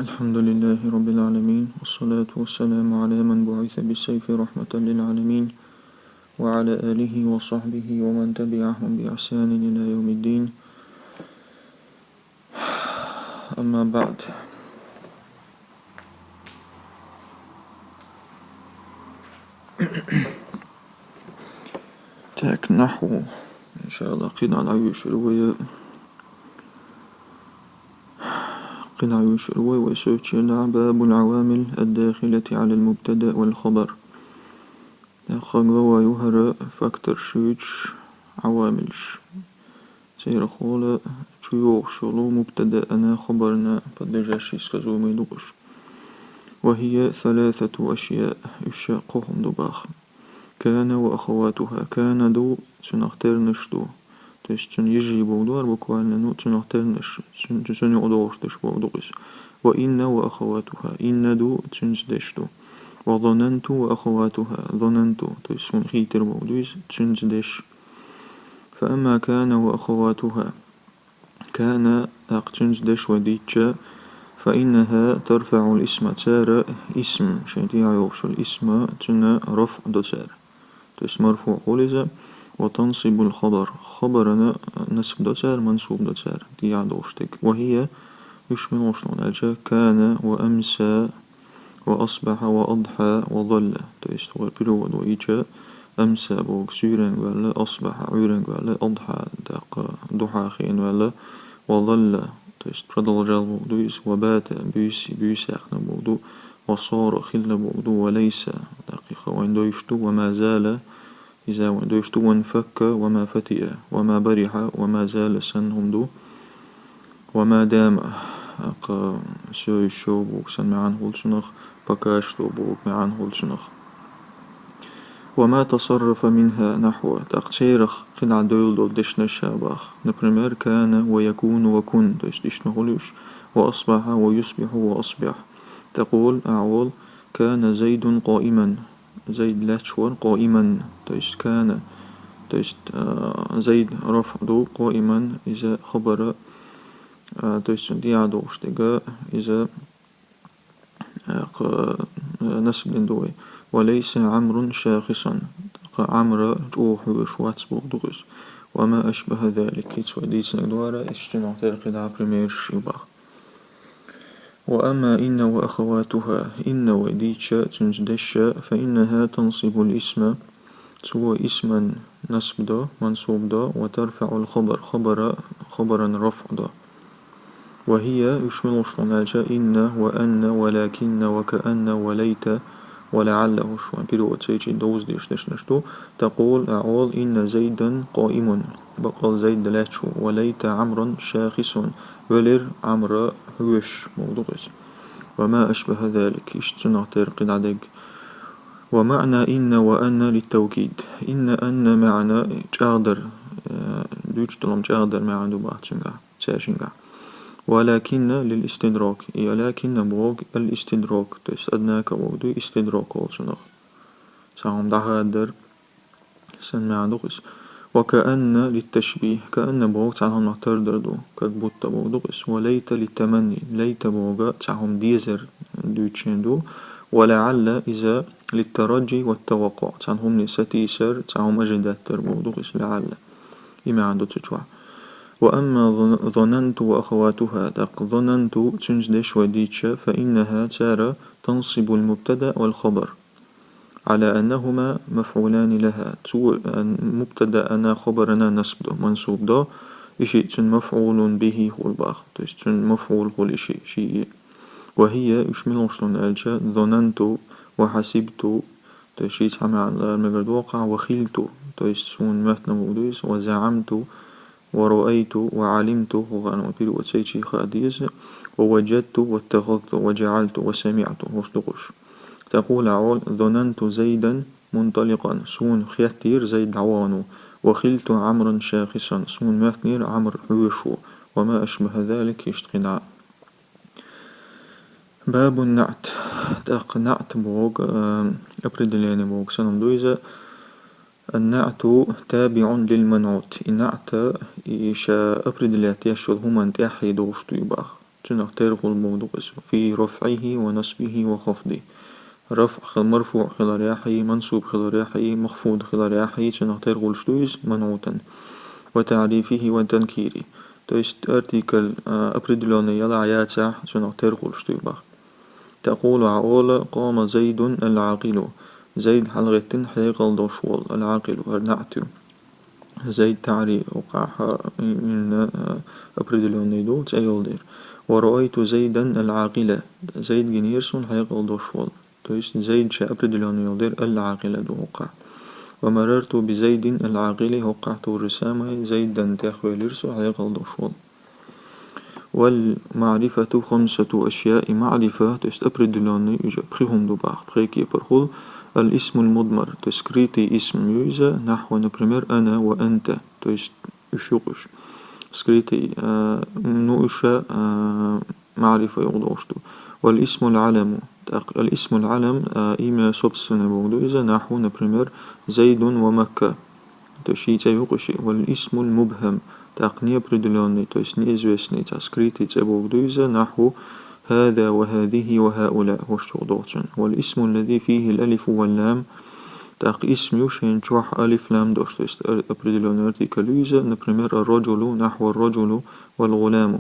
الحمد لله رب العالمين، والصلاة والسلام على من بعث بالسيف رحمة للعالمين، وعلى آله وصحبه ومن تبعهم بإحسان إلى يوم الدين. أما بعد. تاك نحو إن شاء الله قناع شروي ويسوتشنا باب العوامل الداخلة على المبتدأ والخبر. خغوا يهر فاكتور شوتش عواملش سير خولة شيوخ شلو مبتدأ أنا خبرنا بدجاش يسكزو ميدوش، وهي ثلاثة أشياء يشاقهم دباخ. كان وأخواتها. كان دو تنختار نشدو تن يجي بودو أربكو لأنه تنختار نش تن يقدوش تشبو دوغس. وإن وأخواتها. إن دو تنزدشدو. وظننت وأخواتها. ظننت تسون خيتر بودوس تنزدش. فأما كان وأخواتها كان أقتنزدش وديتشا فإنها ترفع الاسم تار اسم شيء يعيوش الاسم تنا رفع دتار تس مرفوع قولزا، وتنصب الخبر خبرنا نسب دتار منصوب دتار دي يعدوشتك، وهي يشمل وشلون الجا كان وأمسى وأصبح وأضحى وظل تستغل بلود وإيجا أمسى بوك سيرن ولا أصبح عيرن ولا أضحى داق ضحى خين ولا وظل تستردل جال بودويس وبات بيسي أخنا بودو وصار خل بودو وليس دقيقة وين دويشتو وما زال إذا وين دويشتو وانفك وما فتئ وما برح وما زال سنهم دو وما دام سوي شو بوك سن معان هولسنخ بكاشتو بوك معان هولسنخ. وما تصرف منها نحو تقصيرخ قنع دويل دول دشنا الشابخ نبرمير كان ويكون وكن دشنا هولوش، وأصبح ويصبح وأصبح. تقول أعول كان زيد قائما زيد لاتشور قائما كان زيد رفض قائما إذا خبر دي عدوش تقا إذا نسب دوي. وليس عمر شاخصا عمر جوح وشواتس بوغدوغس وما أشبه ذلك كيتسوى ديس نقدوارا اشتنع تلقي دعا بريمير شيبا. وأما إن وأخواتها إن وديتشا تنزدشا فإنها تنصب الاسم سوى اسما نسب دا منصوب دا، وترفع الخبر خبرا رفع دا. وهي يشمل شلوناجا إن وأن ولكن وكأن وليت ولعله شوان بيرو تيجي دوز ديش نشتو. تقول أعوذ إن زيدا قائم بقى زيد دلاتشو وليت عمرا شاخص ولر عمرا هوش موضوعس وما أشبه ذلك اشتنا ترقد عدق. ومعنى إن وأن للتوكيد. أن معنى جاغدر دوش تلوم جاغدر معنى باهتشنغا تشاشنغا، ولكن للاستدراك لكن بوغ الاستدراك تستدناك بوغدو استدراك والسنغ ساهم دهادر سنمع دغس. وكأن للتشبيه كأن بوغ تعهم نختار دردو كتبوت بوغدغس. وليت للتمني ليت بوغ تعهم ديزر دوتشندو. ولعل إذا للترجي والتوقع تعهم نستيسر تعهم أجدات تربوغدغس لعل إما عنده تجوع. وأما ظننت وأخواتها ظننت تنزدش وديتشا فإنها تارة تنصب المبتدأ والخبر على أنهما مفعولان لها مبتدأ أنا خبرنا نصب ده منصوب ده إشي تن مفعول به هو الباخ تن مفعول هو الإشي شيء. وهي يشمل شلون ألجا ظننت وحسبت تشي تعمل على المجرد واقع. وخلت تسون متن موديس. وزعمت ورأيت وعلمت وغانو بيرو وتسيتشي خاديز. ووجدت واتخذت وجعلت وسمعت وشدقش. تقول عول ظننت زيدا منطلقا سون خياتير زيد عوانو. وخلت عمرا شاخصا سون مهتنير عمر عوشو وما أشبه ذلك يشتقنا. باب النعت. نعت بوغ أبردليني بوغ سنم دويزة. النعت تابع للمنعوت. النعت إيشا أبردليات يشوذ هما انتاحي دوشتو يباخ تنختار قول موضوع في رفعه ونصبه وخفضه. رفع مرفوع خلال ياحي، منصوب خلال ياحي، مخفوض خلال ياحي تنختار قول شتويز منعوتا. وتعريفه وتنكيره. То есть артикль определенный يلا ياتع تنختار قول شتوي. تقول عقول قام زيد العاقل. زيد حلغتن حيقل دوشول العاقل ارنعتو. زيد تعري وقعها من أبردلون دو تأيول دير. ورأيت زيدا العاقلة. زيد جنيرسون حيقل دوشول. تويست زيد شا أبردلون يولدير العاقلة دو وقع. ومررت بزيد العاقلة وقعت الرسامة زيدا تأخويلرسو حيقل دوشول. والمعرفة خمسة أشياء. معرفة تويست أبردلون يجا بخيهم دو باخ بخيكي برخول. الاسم المضمر تسكريتي اسم يوزا نحو نبرمير أنا وأنت تويست يشوقش سكريتي نوشا معرفة يغضوشتو. والاسم العلم الاسم العلم إيما سبسنا بوغدو إذا نحو نبرمير زيد ومكة تشيتا يوقشي. والاسم المبهم تقنية بريدلوني تويست نيزوسني تسكريتي تبوغدو إذا نحو هذا وهذه وهؤلاء وشتوغدوتشن. والاسم الذي فيه الألف واللام تاق اسم يوشين جوح ألف لام دوش تويست أبريدلون ارتيكالوزا نبرمير الرجل نحو الرجل والغلام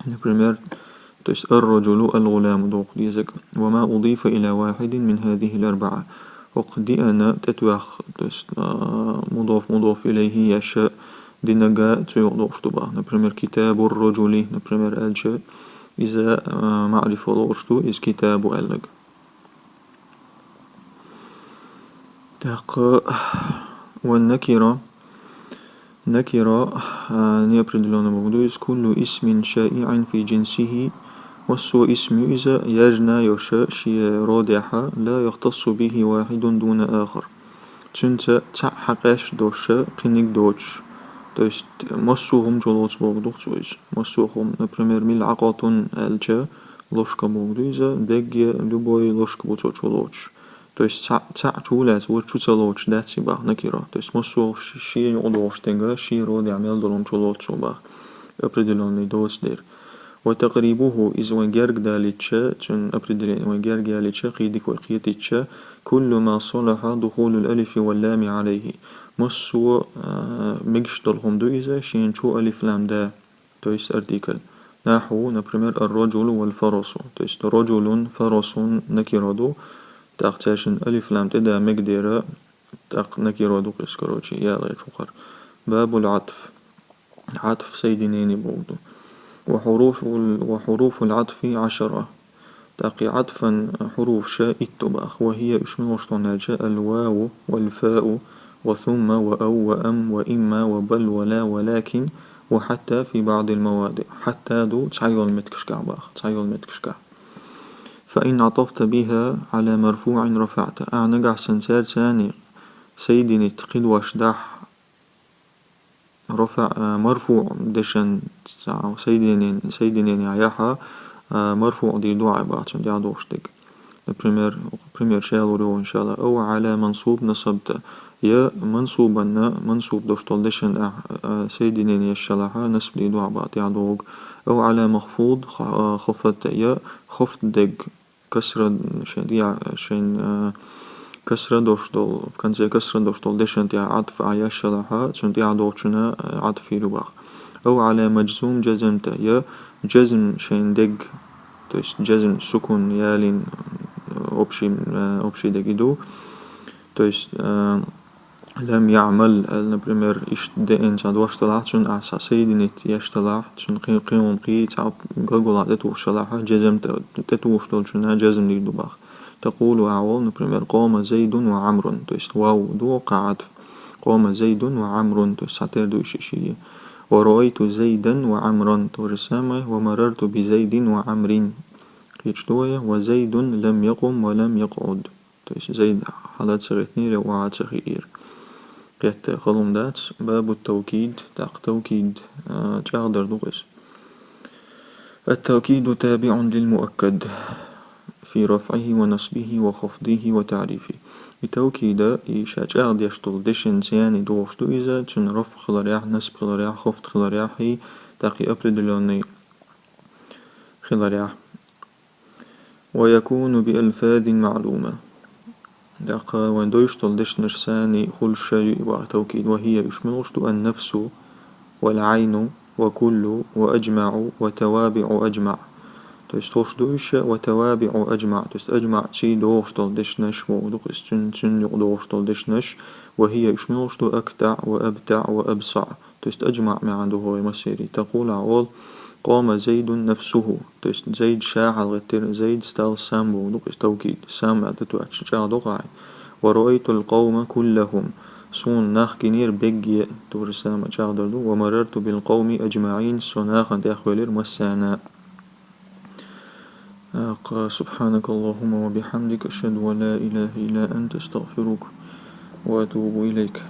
نبرمير تويست الرجل الغلام دوق ديزك. وما أضيف إلى واحد من هذه الأربعة وقد أنا تتوخ تويست مضاف إليه يشاء دينجا تيغدوش تبا نبرمير كتاب الرجل نبرمير الجاء إذا معرفة لوشتو إذ كتاب ألق. والنكرة نكرة نيبردلون مبدوز كل اسم شائع في جنسه والسو اسم إذا يجنى يشاء شي رادحة لا يختص به واحد دون آخر. تنت تحقاش دوشة قنق دوش تويست مسوهم جلوت بوغدوغ تويز مسوهم نبرمير ملعقة ألجا لوشكا بوغدوزا بيجي لبوي لوشكا بوتو جلوتش تويست تع جولات ورچو تلوتش داتي باغ نكيرا تويست مسو شي يقضوش تنغا شي رود يعمل دلون جلوتشو باغ أبردلون دوس دير. وتقريبه إذ وانجرق داليتشا تن أبردلين وانجرق داليتشا قيدك وقيتيتشا كل ما صلح دخول الألف واللام عليه مسو مجش دلهم دو إذا شين شو ألف لام دا تويست أرتيكل. نحو نبرمير الرجل والفرس تويست رجل فرس نكيرادو تاقتاشن ألف لام تدا مقديرة تاق نكيرادو قسكروشي يالا يشوخر. باب العطف عطف سيدينيني بودو. وحروف العطف 10 تاقي عطفا حروف شاء التباخ وهي اشمنوشتون جاء الواو والفاء وثم وأو وأم وإما وبل ولا ولكن وحتى في بعض المواضع. حتى دو تعيول متكشكع باخ تعيول متكشكع. فإن عطفت بها على مرفوع رفعت أعنقع سنسار ثاني سيدني تقيد واشدح رفع مرفوع دشن سيدني عياها مرفوع دي دعاء باتن دي عدوشتك بريمير شالو إن شاء الله. أو على منصوب نصبت يا منصوبا منصوب دوشتول دشن سيدني يشلحها نسب دي دعاء بات يعدوق. أو على مخفوض خفت يا خفت دق كسر شين كسر دوشتول كان زي كسر دوشتول دشن تي عطف يشلحها تن دي عدوشنا عطفي لباخ. أو على مجزوم جزمت يا جزم شين دق تويست جزم سكون يالين أوبشي دقيدو تويست لم يعمل نبرمير إش دين تعد واشتلاح تون أساسي دينيت يشتلاح تون قيم قي تعب قلقلا تتوشتلاح جزم تتوشتل شنا جزم ديدو باخ. تقول أعوال نبرمير قام زيد وعمر تويست واو دو قعد قام زيد وعمر تويست ساتير دو إشيشي. ورأيت زيدا وعمرا تورسامه ومررت بزيد وعمر قيتشتوية. وزيد لم يقم ولم يقعد تويست زيد حالات سغيتني وعاد سغير قيت خلوم دات. باب التوكيد تاق توكيد تقدر دوغس. التوكيد تابع للمؤكد في رفعه ونصبه وخفضه وتعريفه. التوكيد إيشاج أغد يشتل دشن سياني دوغشتو إذا تن رفع خلاريح نصب خلاريح خفض خلاريحي تاقي أبردلوني خضر. ويكون بألفاظ معلومة. دقا وين دوشتل دشنش ساني خل شيء وتوكيد، وهي يشملشت النفس والعين وكل وأجمع وتوابع أجمع. تستوش دوش وتوابع أجمع، تست أجمع تشي دوشتل دشنش ودق استن دوشتل دشنش، وهي يشملشت أكتع وأبتع وأبصع. تست أجمع ما عنده هو مسيري. تقول عوض قام زيد نفسه، تست زيد شاع الغتير زيد ستال سامبو دق توكيد سام تتواتش شاع دقاعي. ورأيت القوم كلهم سون ناخ كنير بيجي تور سام شاع دردو. ومررت بالقوم أجمعين سوناخ أنت أخوالير مسانا. سبحانك اللهم وبحمدك أشهد ولا إله إلا أنت أستغفرك وأتوب إليك.